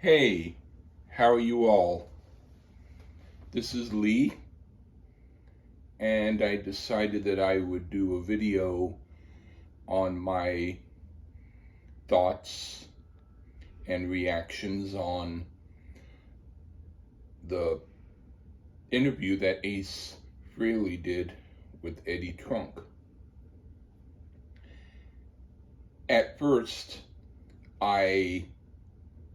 Hey, how are you all? This is Lee, and I decided that I would do a video on my thoughts and reactions on the interview that Ace Frehley did with Eddie Trunk. At first, I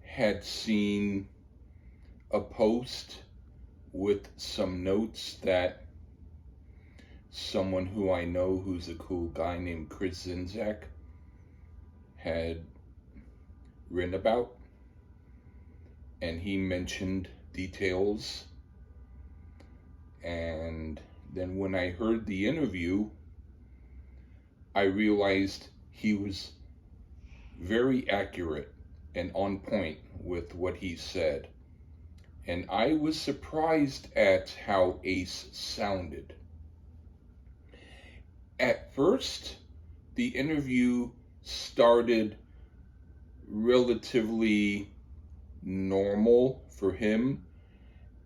had seen a post with some notes that someone who I know who's a cool guy named Chris Zinzak had written about, and he mentioned details. And then when I heard the interview, I realized he was very accurate and on point with what he said. And I was surprised at how Ace sounded. At first, the interview started relatively normal for him.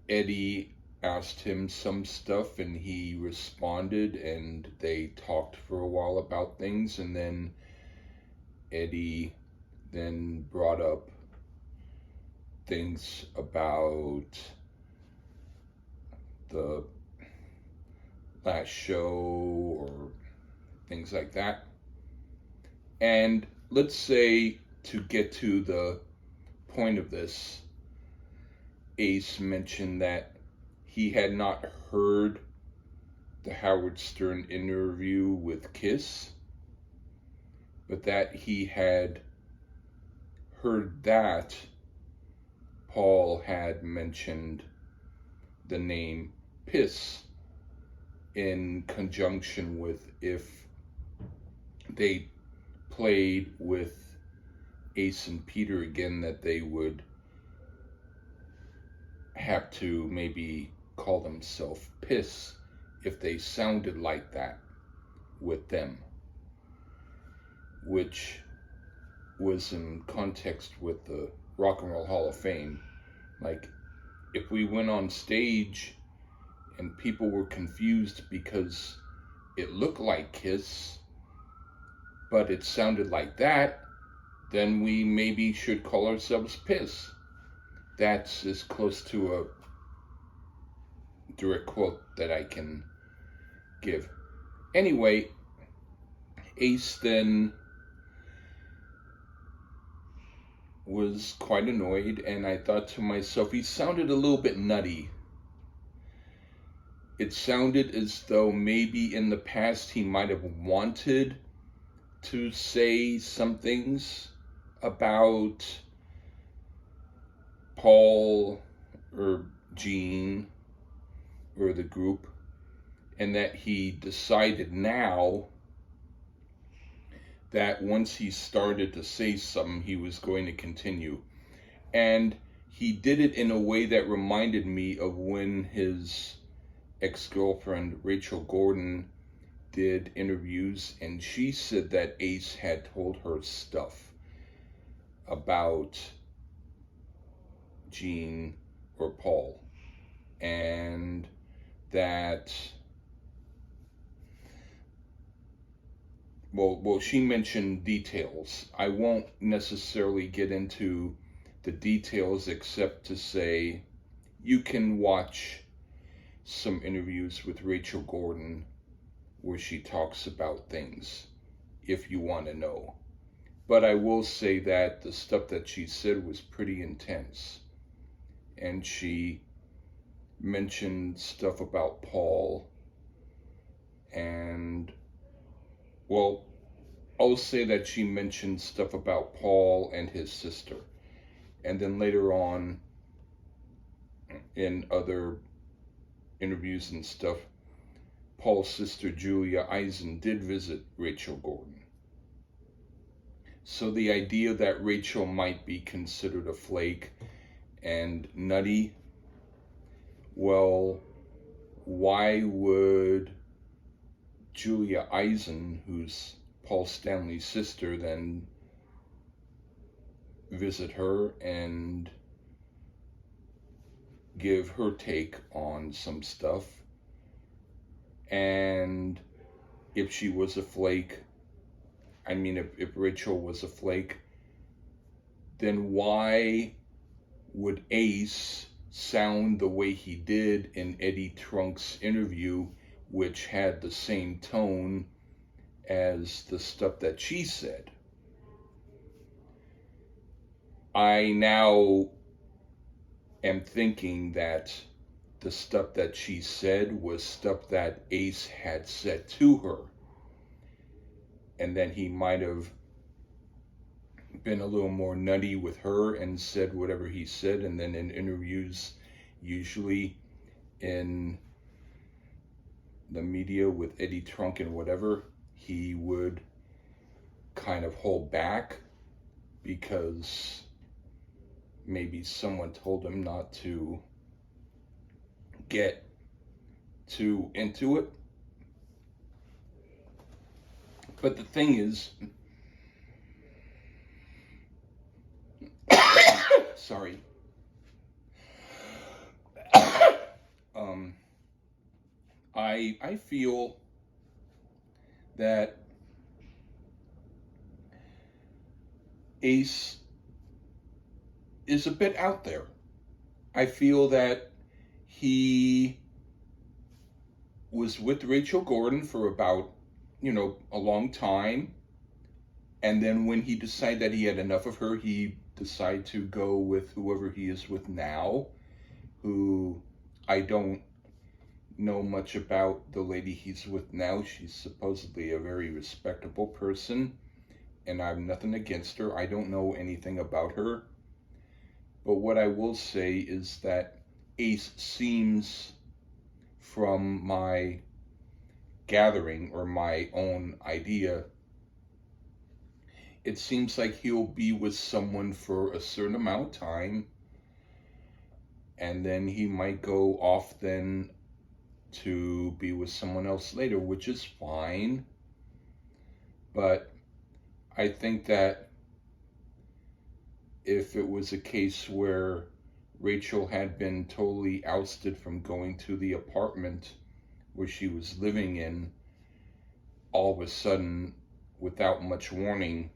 Eddie asked him some stuff and he responded, and they talked for a while about things, and then Eddie then brought up things about the last show or things like that. And let's say, to get to the point of this, Ace mentioned that he had not heard the Howard Stern interview with Kiss, but that he had heard that Paul had mentioned the name Piss in conjunction with if they played with Ace and Peter again, that they would have to maybe call themselves Piss if they sounded like that with them, which was in context with the Rock and Roll Hall of Fame. Like, if we went on stage and people were confused because it looked like Kiss, but it sounded like that, then we maybe should call ourselves Piss. That's as close to a direct quote that I can give. Anyway, Ace then was quite annoyed, and I thought to myself, he sounded a little bit nutty. It sounded as though maybe in the past he might have wanted to say some things about Paul or Gene or the group, and that he decided now that once he started to say something, he was going to continue. And he did it in a way that reminded me of when his ex-girlfriend Rachel Gordon did interviews, and she said that Ace had told her stuff about Gene or Paul, and that well, she mentioned details. I won't necessarily get into the details except to say you can watch some interviews with Rachel Gordon where she talks about things if you want to know. But I will say that the stuff that she said was pretty intense. And she mentioned stuff about Paul, and well, I'll say that she mentioned stuff about Paul and his sister. And then later on, in other interviews and stuff, Paul's sister Julia Eisen did visit Rachel Gordon. So the idea that Rachel might be considered a flake and nutty, well, why would Julia Eisen, who's Paul Stanley's sister, then visit her and give her take on some stuff. And if she was a flake, if Rachel was a flake, then why would Ace sound the way he did in Eddie Trunk's interview, which had the same tone as the stuff that she said? I now am thinking that the stuff that she said was stuff that Ace had said to her. And then he might have been a little more nutty with her and said whatever he said. And then in interviews, usually in the media with Eddie Trunk and whatever, he would kind of hold back because maybe someone told him not to get too into it. But the thing is, sorry, I feel that Ace is a bit out there. I feel that he was with Rachel Gordon for about, a long time. And then when he decided that he had enough of her, he decided to go with whoever he is with now, who I don't know much about the lady he's with now. She's supposedly a very respectable person, and I have nothing against her. I don't know anything about her. But what I will say is that Ace seems, from my gathering or my own idea, it seems like he'll be with someone for a certain amount of time, and then he might go off then to be with someone else later, which is fine. But I think that if it was a case where Rachel had been totally ousted from going to the apartment where she was living in, all of a sudden, without much warning,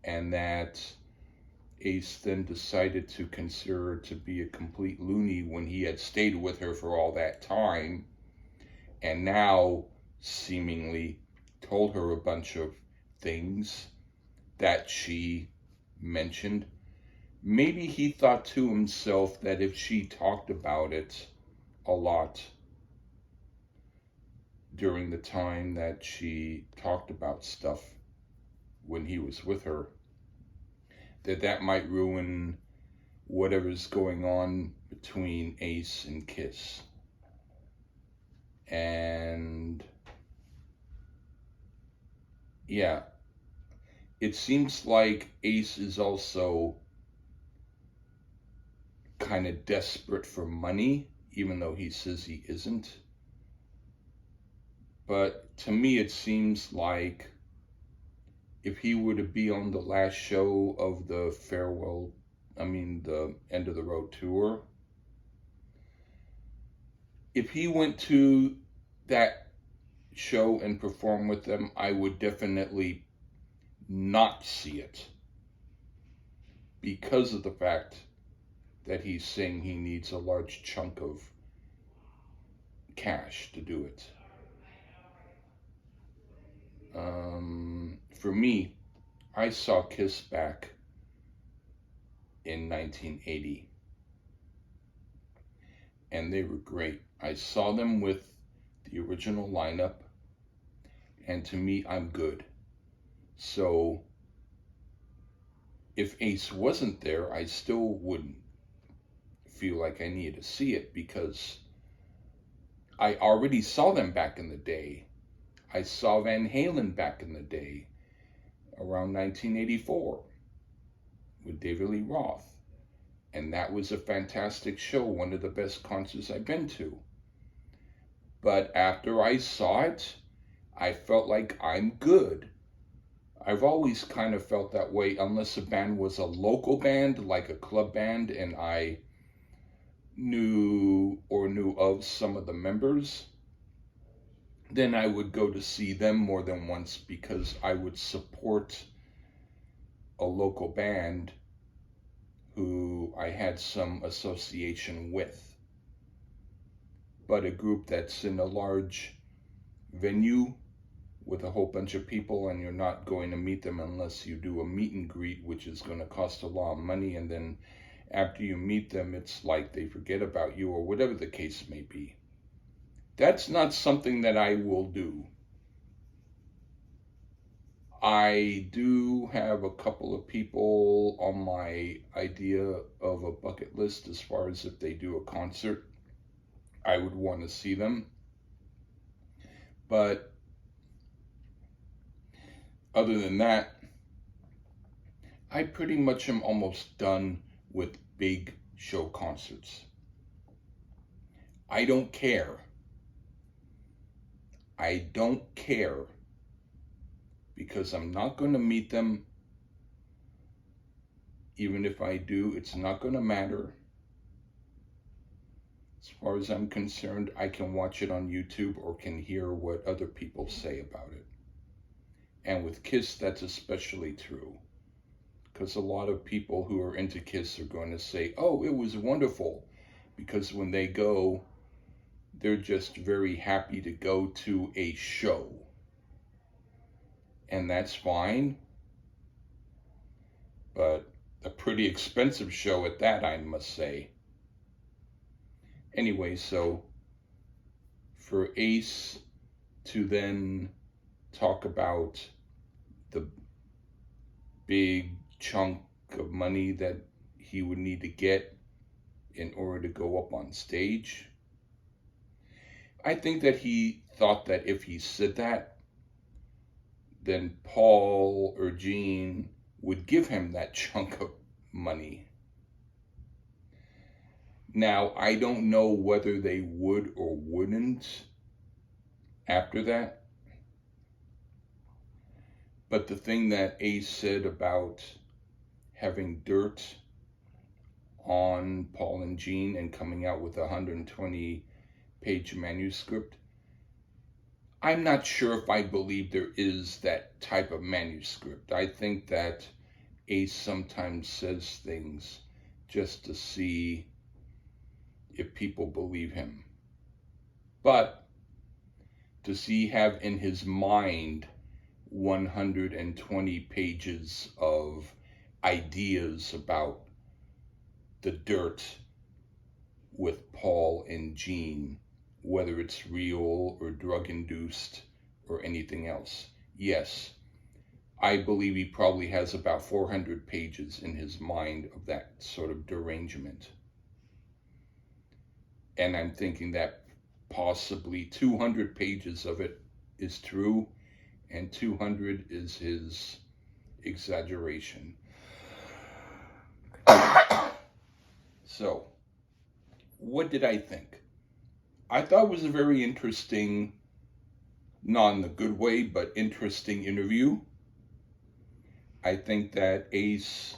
and that Ace then decided to consider her to be a complete loony when he had stayed with her for all that time, and now seemingly told her a bunch of things that she mentioned. Maybe he thought to himself that if she talked about it a lot during the time that she talked about stuff when he was with her, that might ruin whatever's going on between Ace and Kiss. And yeah, it seems like Ace is also kind of desperate for money, even though he says he isn't. But to me, it seems like if he were to be on the last show of the the End of the Road tour, if he went to that show and performed with them, I would definitely not see it, because of the fact that he's saying he needs a large chunk of cash to do it. For me, I saw Kiss back in 1980, and they were great. I saw them with the original lineup, and to me, I'm good. So if Ace wasn't there, I still wouldn't feel like I needed to see it, because I already saw them back in the day. I saw Van Halen back in the day, around 1984, with David Lee Roth. And that was a fantastic show, one of the best concerts I've been to. But after I saw it, I felt like I'm good. I've always kind of felt that way, unless a band was a local band, like a club band, and I knew of some of the members, then I would go to see them more than once because I would support a local band who I had some association with. But a group that's in a large venue with a whole bunch of people and you're not going to meet them unless you do a meet and greet, which is going to cost a lot of money, and then after you meet them it's like they forget about you or whatever the case may be. That's not something that I will do. I do have a couple of people on my idea of a bucket list as far as if they do a concert, I would want to see them. But other than that, I pretty much am almost done with big show concerts. I don't care. I don't care because I'm not going to meet them. Even if I do, it's not going to matter. As far as I'm concerned, I can watch it on YouTube or can hear what other people say about it. And with Kiss, that's especially true. Because a lot of people who are into Kiss are going to say, oh, it was wonderful. Because when they go, they're just very happy to go to a show. And that's fine. But a pretty expensive show at that, I must say. Anyway, so for Ace to then talk about the big chunk of money that he would need to get in order to go up on stage, I think that he thought that if he said that, then Paul or Gene would give him that chunk of money. Now, I don't know whether they would or wouldn't after that. But the thing that Ace said about having dirt on Paul and Gene and coming out with a 120-page manuscript, I'm not sure if I believe there is that type of manuscript. I think that Ace sometimes says things just to see if people believe him. But does he have in his mind 120 pages of ideas about the dirt with Paul and Gene, whether it's real or drug-induced or anything else? Yes, I believe he probably has about 400 pages in his mind of that sort of derangement. And I'm thinking that possibly 200 pages of it is true, and 200 is his exaggeration. So, what did I think? I thought it was a very interesting, not in a good way, but interesting interview. I think that Ace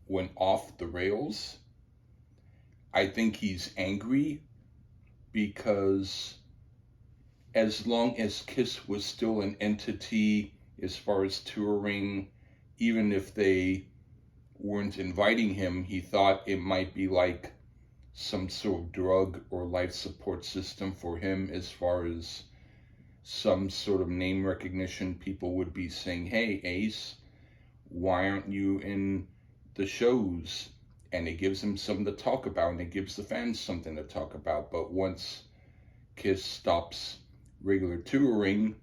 went off the rails. I think he's angry because as long as Kiss was still an entity as far as touring, even if they weren't inviting him, he thought it might be like some sort of drug or life support system for him as far as some sort of name recognition. People would be saying, hey, Ace, why aren't you in the shows? And it gives him something to talk about, and it gives the fans something to talk about. But once Kiss stops regular touring,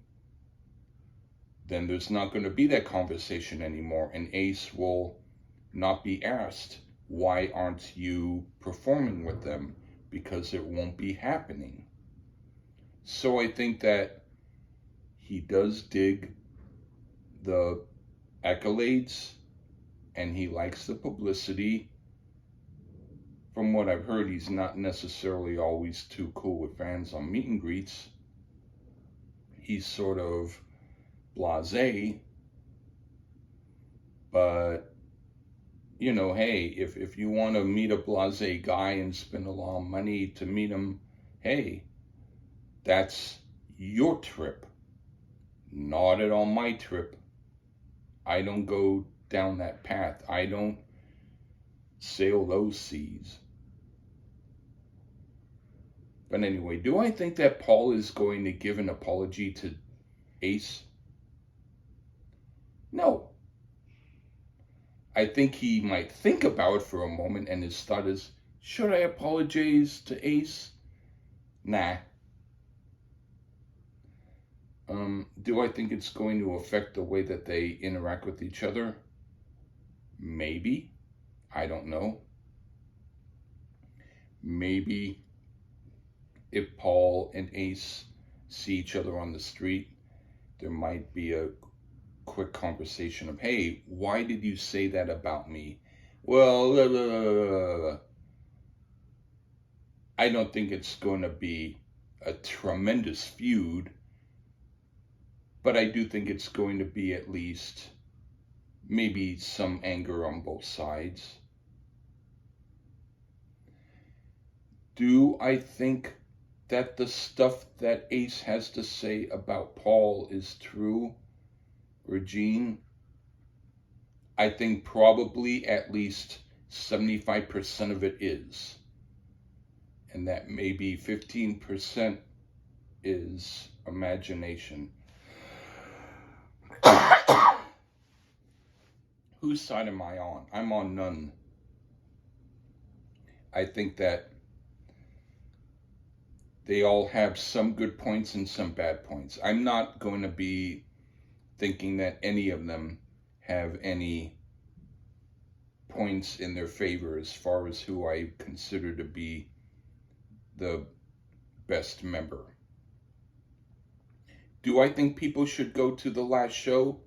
then there's not going to be that conversation anymore, and Ace will not be asked, why aren't you performing with them? Because it won't be happening. So I think that he does dig the accolades and he likes the publicity. From what I've heard, he's not necessarily always too cool with fans on meet and greets. He's sort of blasé, but hey, if you want to meet a blasé guy and spend a lot of money to meet him, hey, that's your trip, not at all my trip. I don't go down that path. I don't sail those seas. But anyway, do I think that Paul is going to give an apology to Ace? No. I think he might think about it for a moment, and his thought is, should I apologize to Ace? Nah. Do I think it's going to affect the way that they interact with each other? Maybe. I don't know. Maybe if Paul and Ace see each other on the street, there might be a quick conversation of, hey, why did you say that about me? Well, I don't think it's going to be a tremendous feud, but I do think it's going to be at least maybe some anger on both sides. Do I think that the stuff that Ace has to say about Paul is true, Regine? I think probably at least 75% of it is. And that maybe 15% is imagination. Whose side am I on? I'm on none. I think that they all have some good points and some bad points. I'm not going to be thinking that any of them have any points in their favor as far as who I consider to be the best member. Do I think people should go to the last show?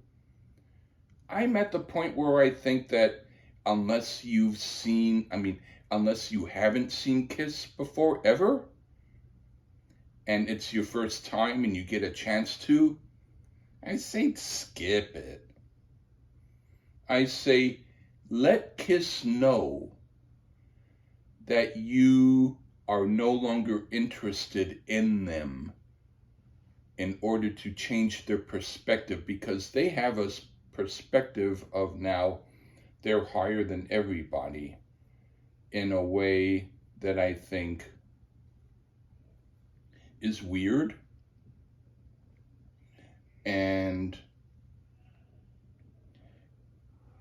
I'm at the point where I think that unless you haven't seen Kiss before ever, and it's your first time and you get a chance to, I say skip it. I say let Kiss know that you are no longer interested in them in order to change their perspective, because they have a perspective of now they're higher than everybody in a way that I think is weird. And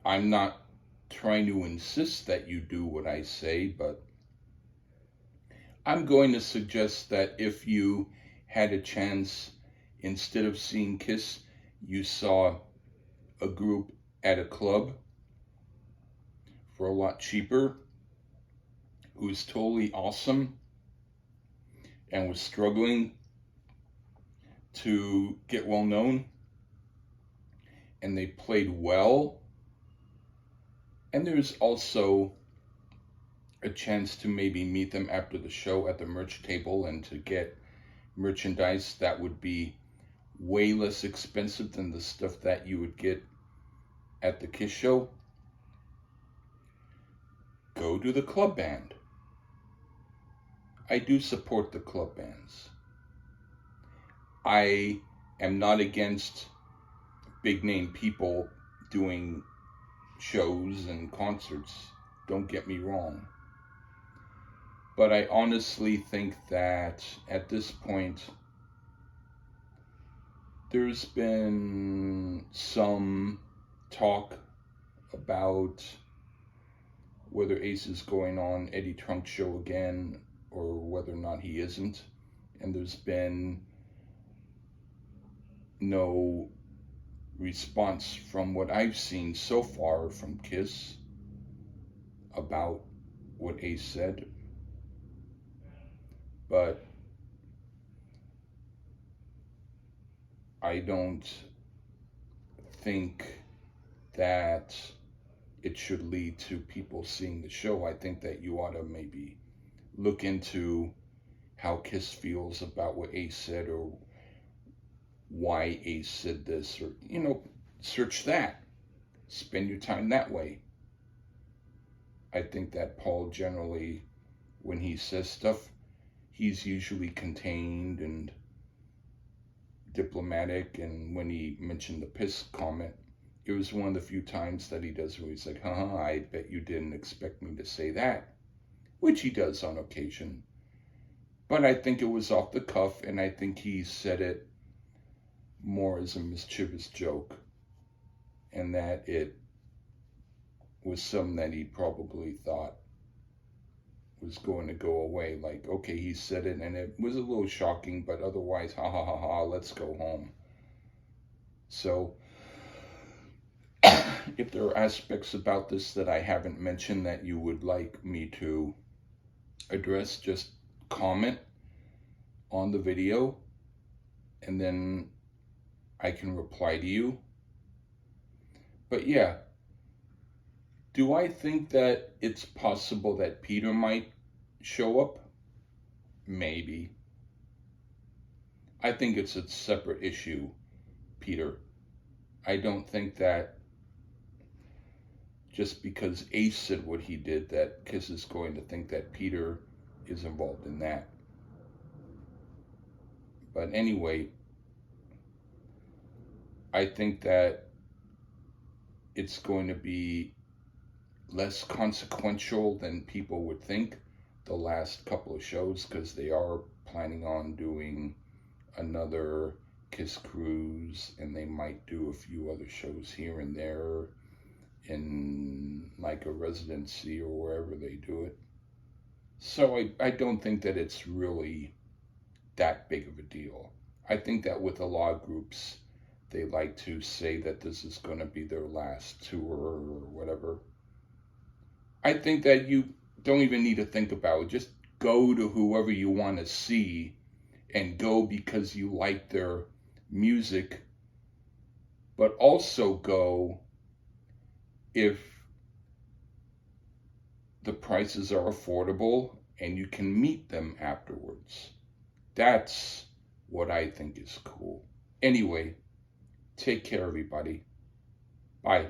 I'm not trying to insist that you do what I say, but I'm going to suggest that if you had a chance, instead of seeing Kiss, you saw a group at a club for a lot cheaper, who's totally awesome and was struggling to get well known, and they played well. And there's also a chance to maybe meet them after the show at the merch table and to get merchandise that would be way less expensive than the stuff that you would get at the Kiss show. Go to the club band. I do support the club bands. I am not against big name people doing shows and concerts. Don't get me wrong. But I honestly think that at this point, there's been some talk about whether Ace is going on Eddie Trunk's show again or whether or not he isn't. And there's been no response from what I've seen so far from Kiss about what Ace said. But I don't think that it should lead to people seeing the show. I think that you ought to maybe look into how Kiss feels about what Ace said, or why Ace said this, or, search that. Spend your time that way. I think that Paul generally, when he says stuff, he's usually contained and diplomatic. And when he mentioned the piss comment, it was one of the few times that he does where he's like, haha, I bet you didn't expect me to say that, which he does on occasion. But I think it was off the cuff, and I think he said it more as a mischievous joke, and that it was something that he probably thought was going to go away. Like, okay, he said it, and it was a little shocking, but otherwise, ha ha ha ha, let's go home. So, if there are aspects about this that I haven't mentioned that you would like me to address, just comment on the video, and then I can reply to you. But yeah, do I think that it's possible that Peter might show up? Maybe. I think it's a separate issue, Peter. I don't think that just because Ace said what he did, that Kiss is going to think that Peter is involved in that. But anyway, I think that it's going to be less consequential than people would think the last couple of shows, because they are planning on doing another Kiss cruise, and they might do a few other shows here and there in like a residency or wherever they do it. So I don't think that it's really that big of a deal. I think that with a lot of groups, they like to say that this is going to be their last tour or whatever. I think that you don't even need to think about it. Just go to whoever you want to see, and go because you like their music, but also go if the prices are affordable and you can meet them afterwards. That's what I think is cool. Anyway, take care, everybody. Bye.